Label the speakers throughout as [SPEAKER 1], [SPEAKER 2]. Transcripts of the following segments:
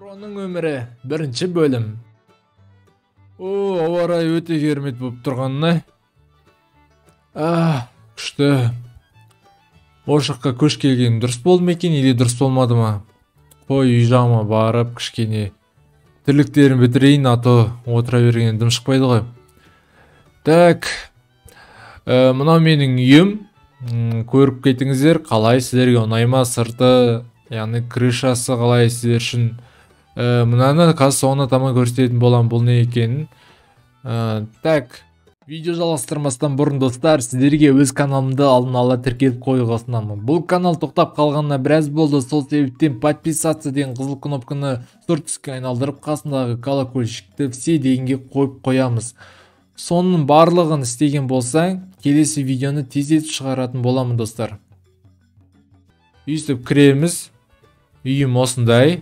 [SPEAKER 1] Проның өмірі бірінші бөлім. Ауа райы өте керемет болып тұрғанына. Күшті. Осы жаққа көш келгенім дұрыс болды ма екен, или дұрыс болмады ма? Қой үй жағыма барып кішкене тірліктерін бітірейін, ато отыра берген дым шықпайды ғой. Так, мынау менің үйім. Көріп кетіңіздер, қалай сіздерге ұнайма сырты, яғни крышасы қалай сіздер үшін. Мынаны қазір соңына таман көрсететін болам, бұл не екенін. Так, видео жалғастырмастан бұрын достар, сіздерге өз каналымды алдын ала тіркеліп қоюға ұсынамын. Бұл канал тоқтап қалғанына біраз болды, сол себептен подписаться деген қызыл кнопканы сұр түске айналдырып, қасындағы колокольчикті все дегенге қойып қоямыз. Соның барлығын істеген болсаң, келесі видеоны тездетіп шығаратын боламын достар. Үйістіп кіреміз. Үйім осындай.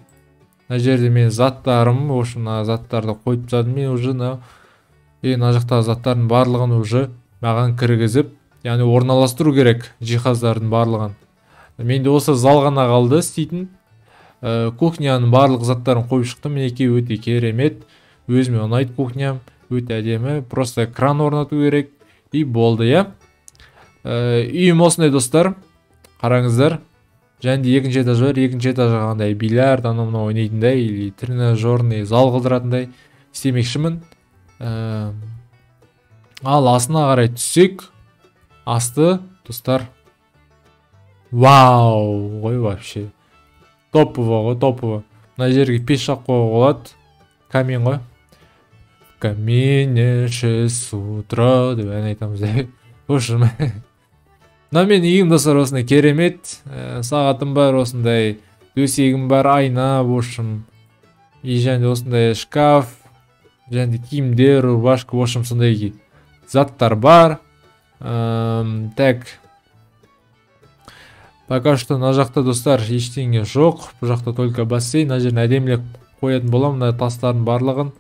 [SPEAKER 1] Мына жерде мен заттарым, мына заттарды қойып тастадым. Мен уже мына жақтағы заттардың барлығын уже маған кіргізіп, яғни орналастыру керек жиһаздардың барлығын. Менде осы зал ғана қалды істейтін. Кухняның барлық заттарын қойып шықтым. Мінекей өте керемет. Өзіме ұнайды кухням. Өте әдемі. Просто кран орнату керек. И болды, я. Үйім осындай достар. Қараңыздар. Және екінші этаж бар. Екінші этажға қандай бильярд, анау ойнайтындай, или тренажерный зал қылдыратындай істемекшімін. Ал астына қарай түссек, асты достар. Вау, ғой вообще. Топово ғой, топово. Мына жерге пеш жаққа қоюға болады. Камин ғой. Камине с утра деп ән айтамыз деп. Ошым. Мына мен үйім достар осындай керемет. Сағатым бар, осындай төсегім бар, айна, ошым. И және осындай шкаф, және киімдер, рубашка, ошым сондай заттар бар. Так. Пока что мына жақта достар ештеңе жоқ. Бұл жақта только бассейн. Мына жерін әдемілеп қоятын боламын. Мына тастардың барлығын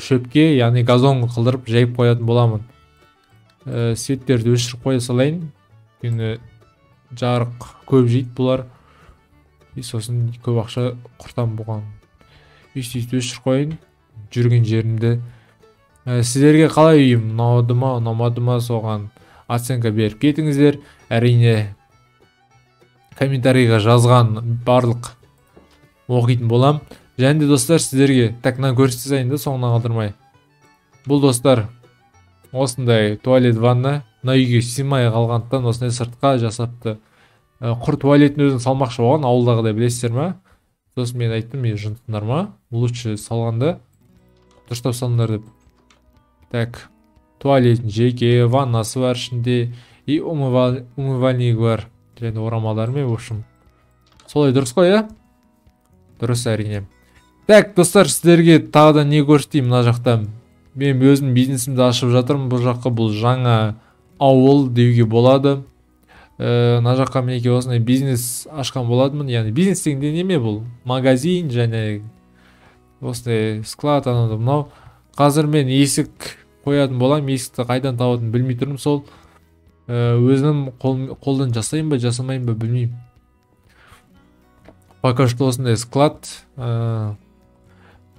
[SPEAKER 1] шөпке, яғни газон қылдырып жайып қоятын боламын. Светтерді өшіріп қоя салайын. Өйткені жарық көп жейді бұлар. И сосын көп ақша құртам бұған. Өйстейді өшіріп қойын. Жүрген жерімді. Сіздерге қалай үйім? Ұнады ма, ұнамады ма, соған оценка беріп кетіңіздер. Әрине комментарийға жазған барлық оқитын болам. Және де достар сіздерге тәкнан көрсетейін да соңынан қалдырмай. Бұл достар осындай туалет ванна. Мына үйге сыймай қалғандықтан осындай сыртқа жасапты. Құр туалеттің өзін салмақшы болған, ауылдағыдай білесіздер ма? Сосын мен айттым, мен жынтыңдар ма? Лучше салғанда дұрыстап салыңдар деп. Так, туалеттің жеке ваннасы бар ішінде, и умывальник бар. Және орамалдармен, в общем. Солай дұрыс қой, я? Дұрыс әрине. Так, достар, сіздерге тағы да не көрсетейін мына жақта. Мен өзім бизнесімді ашып жатырмын. Бұл жаққа бұл жаңа ауыл деуге болады. Мына жаққа менеке осындай бизнес ашқан боладымын. Яғни бизнес дегенде неме бұл? Магазин және осындай склад анау мынау. Қазір мен есік қоятын болам. Есікті қайдан табатынын білмей тұрмын. Сол өзім қолдан жасайын ба, жасамайын ба білмеймін. Пока что осындай склад.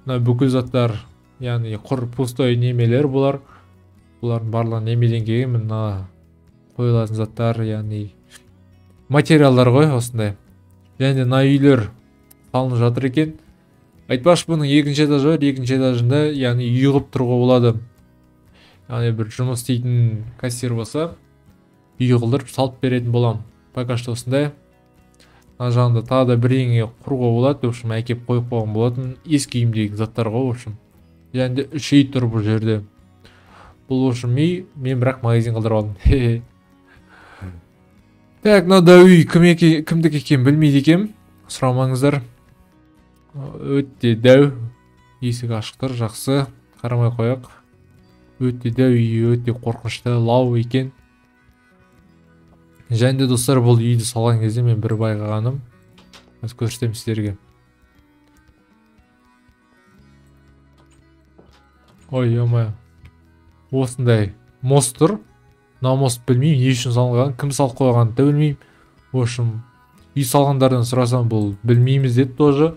[SPEAKER 1] Бүкіл заттар, яғни құр пустой немелер бұлар. Бұлардың барлығы немеден келген, мына қойылатын заттар, яғни материалдар ғой осындай. Және мына үйлер салынып жатыр екен. Айтпақшы, бұның екінші этажы бар, екінші этажында, яғни үй қылып тұруға болады. Яғни бір жұмыс істейтін кассир болса, үй қылдырып салып беретін болам. Пока что осындай. Мына жағында тағы да бірдеңе құруға болады, өшім әкеп қойып қойған болатын. Ескі үйімдегі заттар ғой, өшім. Және де үш үй тұр бұл жерде. Бұл өшім үй, мен бірақ магазин қылдырып алдым. Так, мынада үй кімдік екен білмейді екем. Сұрамаңыздар. Өте дәу. Есік ашықтыр, жақсы. Қарамай қояқ. Өте дәу үй, өте қорқынышты, лау екен. Және де достар, бұл үйді салған кезде мен бір байғағаным. Аз көрсетем сіздерге. Ой, емай. Осындай мост тұр. Мына мост білмеймін, не үшін салынған, кім салып қойған да білмеймін. В общем, үй салғандардан сұрасам, бұл білмейміз деді тоже.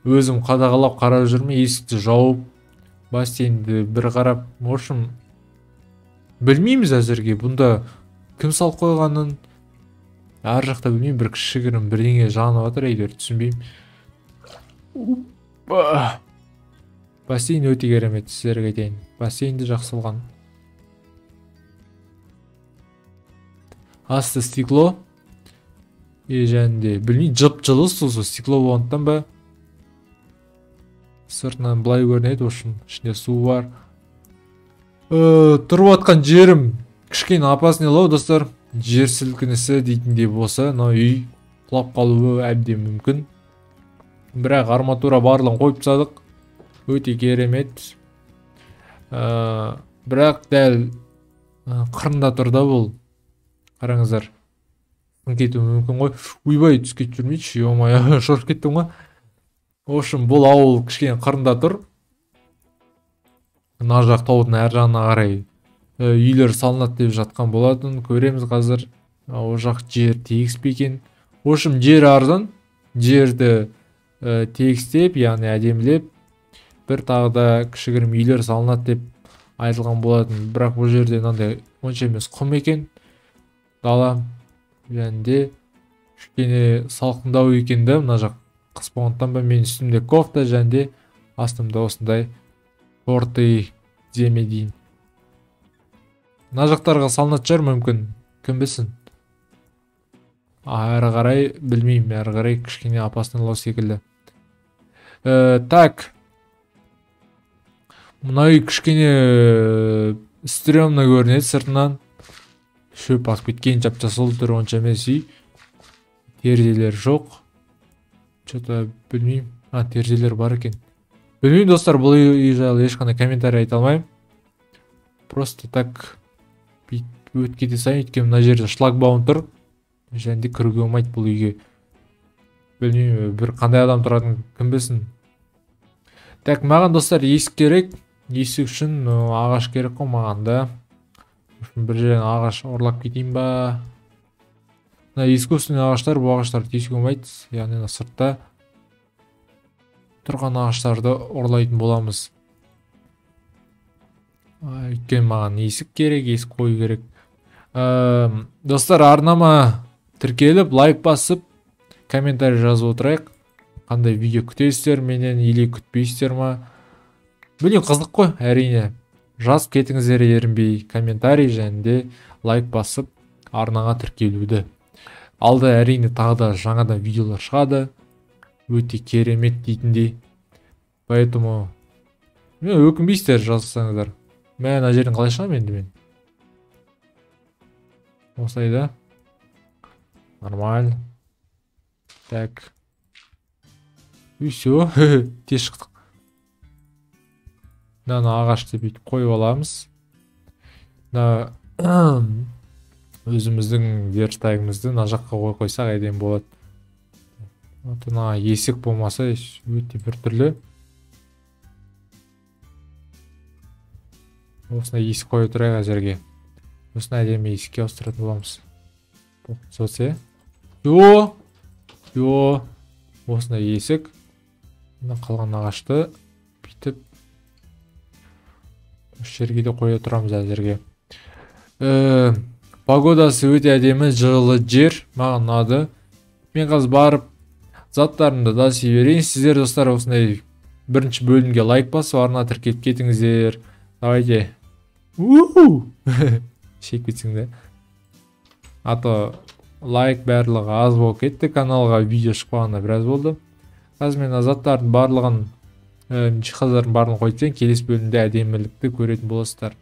[SPEAKER 1] өзім қадағалап қарап жүрмін, есікті жауып, бассейнді бір қарап. В общем, білмейміз әзірге бұнда кім салып қойғанын. Ар жақта білмеймін, бір кішігірім бірдеңе жанып жатыр, әйтеуір түсінбеймін. Бассейн өте керемет, сіздерге айтайын. Бассейнді жақсы алған. Асты стекло. Және де білмеймін, жып-жылы су, стекло болғандықтан ба. Сыртынан былай көрінеді, ошын ішінде су бар. Тұрып атқан жерім кішкене опаснелау, достар. Жер сілкінісі дейтіндей болса, үй құлап қалуы әбден мүмкін. Бірақ арматура барлығын қойып тастадық. Өте керемет. Бірақ дәл қырында тұрда бұл. Қараңыздар. Кетуі мүмкін ғой. Уйбай түскет жүрмейші, омай, шорып кеттім ғой. Ошым, бұл ауыл кішкене қырында тұр. Мына жақ таудың әр жағына қарай үйлер салынады деп жатқан болатын. Көреміз қазір. О жақ жер тегіс пе екен. Ошым, жер арзан. Жерді тегістеп, яғни әдемілеп, бір тағда кішігірім үйлер салынады деп айтылған болатын. Бірақ бұл жерде мынандай онша емес құм екен. Дала. Және де кішкене салқындау екен да, мына жақ қыс болғандықтан ба, мен үстімде кофта, және де астымда осындай шорты земе дейін. Мына жақтарға салынатын шығар мүмкін, кім білсін. Әрі қарай білмеймін, әрі қарай кішкене опаснылау секілді. Так. Мына үй кішкене стрёмно көрінеді сыртынан. Шөп асып кеткен, жап-жасыл түрі онша емес үй. Терезелер жоқ. Что-то білмеймін. Терезелер бар екен. Білмеймін, достар, бұл үй жайлы ешқандай комментарий айта алмаймын. Просто так өтіп кете сайын, өйткені мына жерде шлагбаум тұр. Және де кіруге болмайды бұл үйге. Білмеймін, бір қандай адам тұратын кім білсін. Так, маған, достар, есік керек. Есік үшін ағаш керек қой маған да. Бір жерден ағаш орлап кетейін ба. Искусственный ағаштар, бұл ағаштар тесуге болмайды. Яғни сыртта тұрған ағаштарды орлайтын боламыз. Өйткені маған есік керек, есік қою керек. Достар, арнама тіркеліп, лайк басып, комментарий жазып отырайық. Қандай видео күтесіздер менен, или күтпейсіздер ма? Білем, қызық қой, әрине. Жазып кетіңіздер ерінбей, комментарий және де лайк басып, арнаға тіркелуді. Алда әрине тағы да жаңадан видеолар шығады. Өте керемет дейтіндей. Поэтому өкінбейсіздер жазсаңыздар. Мен ана жерден қалай шығамын енді мен? Осылай да. Нормально. Так. Все, тез шықтық. Мынаны ағашты бүйтіп қойып аламыз. Өзіміздің верстагымызды мына жаққа қойып қойсақ әдемі болады. Мына есік болмаса өте бір түрлі. Осындай есік қойып тұрайық әзірге. Осындай әдемі есікке ауыстыратын боламыз. Сосы. Осындай есік. Қалған ағашты бүйтіп жерге де қоя тұрамыз әзірге. Погодасы өте әдемі, жылы жер, маған ұнады. Мен қазір барып заттарымды да берейін. Сіздер, достар, осындай бірінші бөлімге лайк басып, арна тіркеліп кетіңіздер. Давайте. Шек кетсің де. Ато лайк барлығы аз болып кетті. Каналға видео шықпағанда біраз болды. Қазір мен заттардың барлығын жиһаздардың барлығын қойып, келесі бөлімде әдемілікті көретін боласыздар.